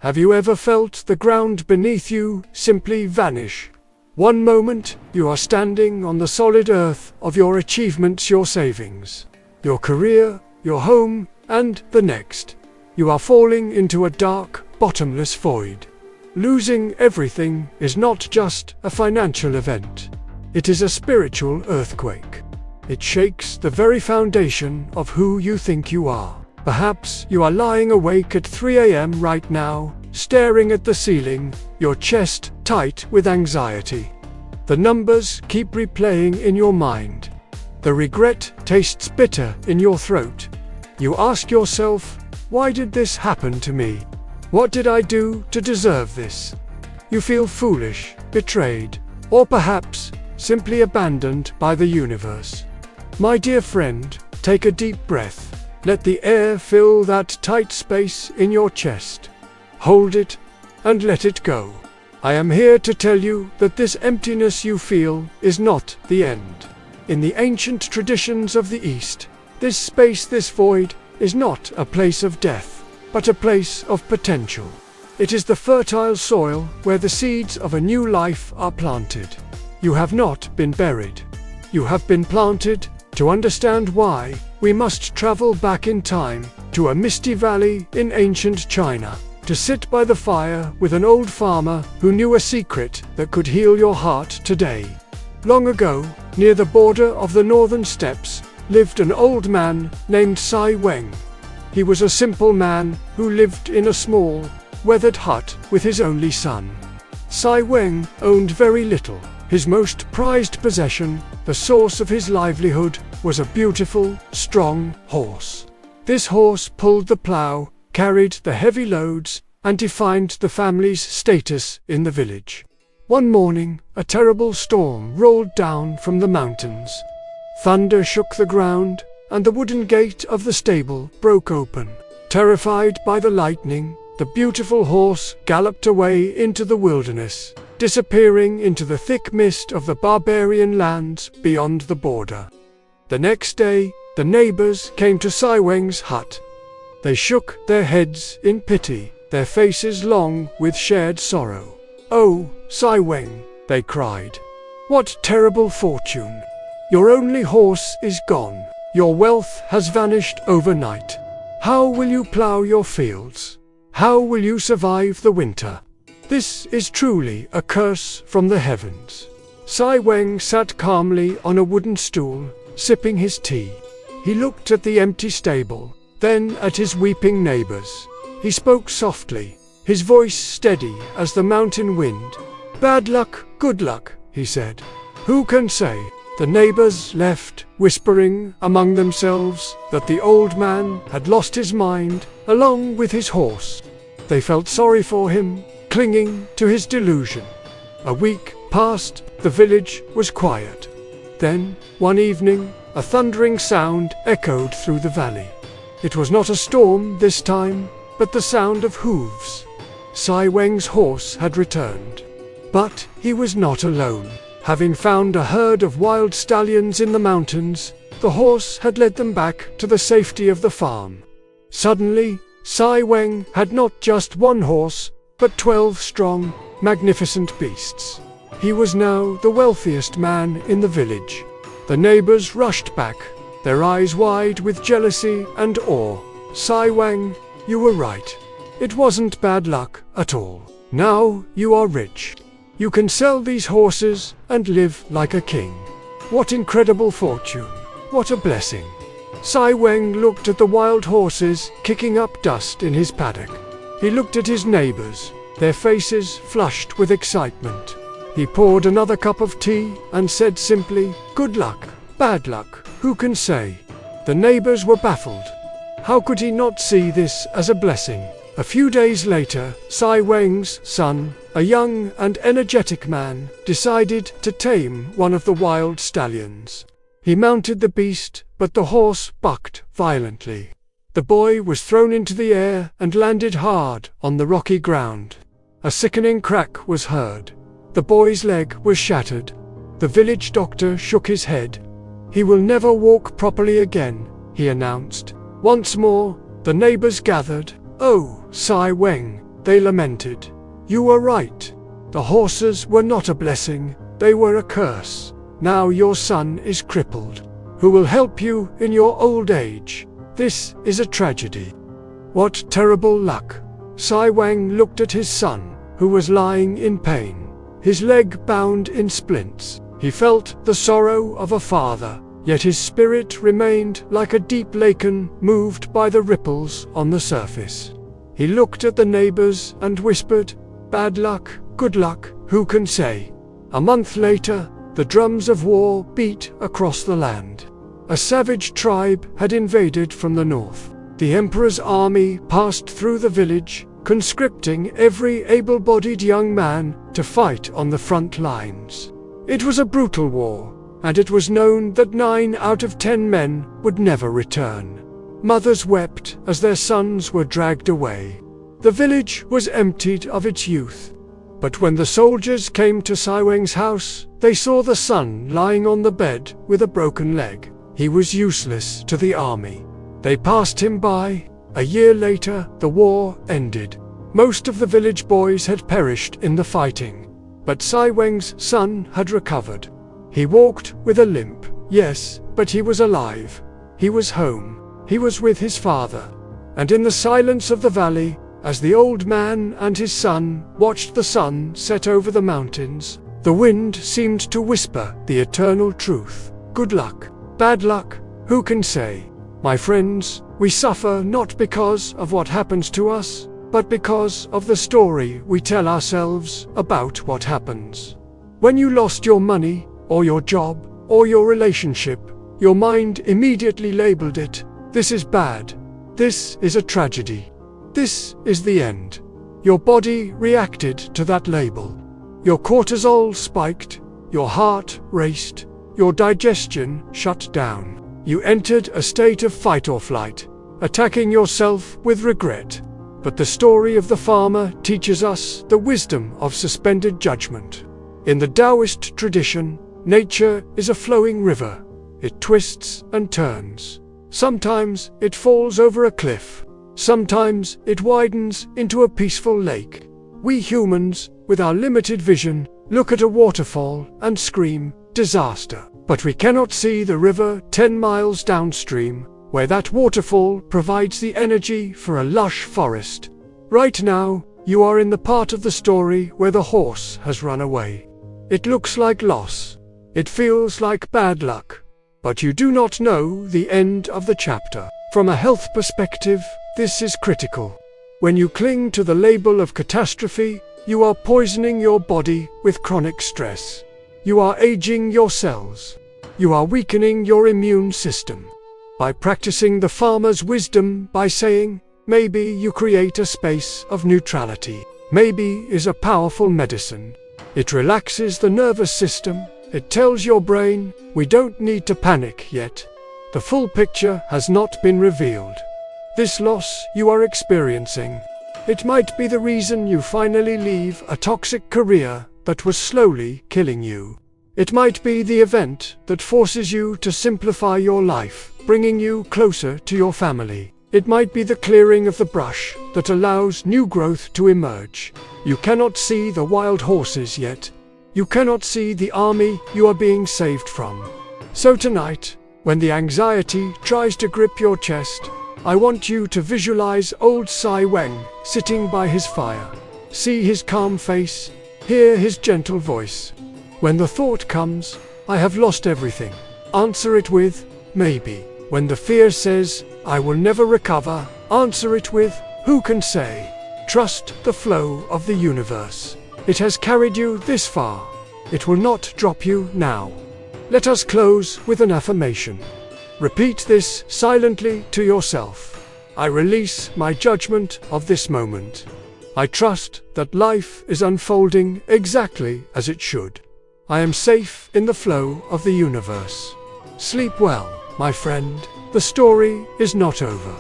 Have you ever felt the ground beneath you simply vanish? One moment, you are standing on the solid earth of your achievements, your savings, your career, your home, and the next, you are falling into a dark, bottomless void. Losing everything is not just a financial event. It is a spiritual earthquake. It shakes the very foundation of who you think you are. Perhaps you are lying awake at 3 a.m. right now, staring at the ceiling, your chest tight with anxiety. The numbers keep replaying in your mind. The regret tastes bitter in your throat. You ask yourself, why did this happen to me? What did I do to deserve this? You feel foolish, betrayed, or perhaps simply abandoned by the universe. My dear friend, take a deep breath. Let the air fill that tight space in your chest. Hold it and let it go. I am here to tell you that this emptiness you feel is not the end. In the ancient traditions of the East, this space, this void, is not a place of death, but a place of potential. It is the fertile soil where the seeds of a new life are planted. You have not been buried. You have been planted. To understand why, we must travel back in time to a misty valley in ancient China, to sit by the fire with an old farmer who knew a secret that could heal your heart today. Long ago, near the border of the northern steppes, lived an old man named Sai Weng. He was a simple man who lived in a small, weathered hut with his only son. Sai Weng owned very little. His most prized possession, the source of his livelihood, was a beautiful, strong horse. This horse pulled the plough, carried the heavy loads, and defined the family's status in the village. One morning, a terrible storm rolled down from the mountains. Thunder shook the ground, and the wooden gate of the stable broke open. Terrified by the lightning, the beautiful horse galloped away into the wilderness, disappearing into the thick mist of the barbarian lands beyond the border. The next day, the neighbors came to Sai Weng's hut. They shook their heads in pity, their faces long with shared sorrow. "Oh, Sai Weng," they cried. "What terrible fortune! Your only horse is gone. Your wealth has vanished overnight. How will you plow your fields? How will you survive the winter? This is truly a curse from the heavens." Sai Weng sat calmly on a wooden stool, sipping his tea. He looked at the empty stable, then at his weeping neighbors. He spoke softly, his voice steady as the mountain wind. "Bad luck, good luck," he said. "Who can say?" The neighbors left, whispering among themselves that the old man had lost his mind, along with his horse. They felt sorry for him, clinging to his delusion. A week passed, the village was quiet. Then, one evening, a thundering sound echoed through the valley. It was not a storm this time, but the sound of hooves. Sai Weng's horse had returned. But he was not alone. Having found a herd of wild stallions in the mountains, the horse had led them back to the safety of the farm. Suddenly, Sai Weng had not just one horse, but 12 strong, magnificent beasts. He was now the wealthiest man in the village. The neighbors rushed back, their eyes wide with jealousy and awe. "Sai Weng, you were right. It wasn't bad luck at all. Now you are rich. You can sell these horses and live like a king. What incredible fortune! What a blessing!" Sai Weng looked at the wild horses kicking up dust in his paddock. He looked at his neighbors, their faces flushed with excitement. He poured another cup of tea and said simply, "Good luck, bad luck, who can say?" The neighbors were baffled. How could he not see this as a blessing? A few days later, Sai Weng's son, a young and energetic man, decided to tame one of the wild stallions. He mounted the beast, but the horse bucked violently. The boy was thrown into the air and landed hard on the rocky ground. A sickening crack was heard. The boy's leg was shattered. The village doctor shook his head. "He will never walk properly again," he announced. Once more, the neighbors gathered. "Oh, Sai Weng, they lamented. You were right. The horses were not a blessing, they were a curse. Now your son is crippled. Who will help you in your old age? This is a tragedy. What terrible luck. Sai Weng looked at his son, who was lying in pain, his leg bound in splints. He felt the sorrow of a father, yet his spirit remained like a deep lake moved by the ripples on the surface. He looked at the neighbors and whispered, "Bad luck, good luck, who can say?" A month later, the drums of war beat across the land. A savage tribe had invaded from the north. The emperor's army passed through the village, conscripting every able-bodied young man to fight on the front lines. It was a brutal war, and it was known that 9 out of 10 men would never return. Mothers wept as their sons were dragged away. The village was emptied of its youth. But when the soldiers came to Sai Weng's house, they saw the son lying on the bed with a broken leg. He was useless to the army. They passed him by. A year later, the war ended. Most of the village boys had perished in the fighting. But Sai Weng's son had recovered. He walked with a limp, yes, but he was alive. He was home. He was with his father. And in the silence of the valley, as the old man and his son watched the sun set over the mountains, the wind seemed to whisper the eternal truth. Good luck, bad luck, who can say? My friends, we suffer not because of what happens to us, but because of the story we tell ourselves about what happens. When you lost your money, or your job, or your relationship, your mind immediately labeled it, "This is bad. This is a tragedy. This is the end." Your body reacted to that label. Your cortisol spiked, your heart raced, your digestion shut down. You entered a state of fight or flight, attacking yourself with regret. But the story of the farmer teaches us the wisdom of suspended judgment. In the Taoist tradition, nature is a flowing river. It twists and turns. Sometimes it falls over a cliff. Sometimes it widens into a peaceful lake. We humans, with our limited vision, look at a waterfall and scream, "Disaster!" But we cannot see the river 10 miles downstream, where that waterfall provides the energy for a lush forest. Right now, you are in the part of the story where the horse has run away. It looks like loss. It feels like bad luck. But you do not know the end of the chapter. From a health perspective, this is critical. When you cling to the label of catastrophe, you are poisoning your body with chronic stress. You are aging your cells. You are weakening your immune system. By practicing the farmer's wisdom by saying, maybe, you create a space of neutrality. Maybe is a powerful medicine. It relaxes the nervous system. It tells your brain, we don't need to panic yet. The full picture has not been revealed. This loss you are experiencing, it might be the reason you finally leave a toxic career that was slowly killing you. It might be the event that forces you to simplify your life, bringing you closer to your family. It might be the clearing of the brush that allows new growth to emerge. You cannot see the wild horses yet. You cannot see the army you are being saved from. So tonight, when the anxiety tries to grip your chest, I want you to visualize old Sai Weng sitting by his fire. See his calm face. Hear his gentle voice. When the thought comes, I have lost everything, answer it with, maybe. When the fear says, I will never recover, answer it with, who can say? Trust the flow of the universe. It has carried you this far. It will not drop you now. Let us close with an affirmation. Repeat this silently to yourself. I release my judgment of this moment. I trust that life is unfolding exactly as it should. I am safe in the flow of the universe. Sleep well, my friend. The story is not over.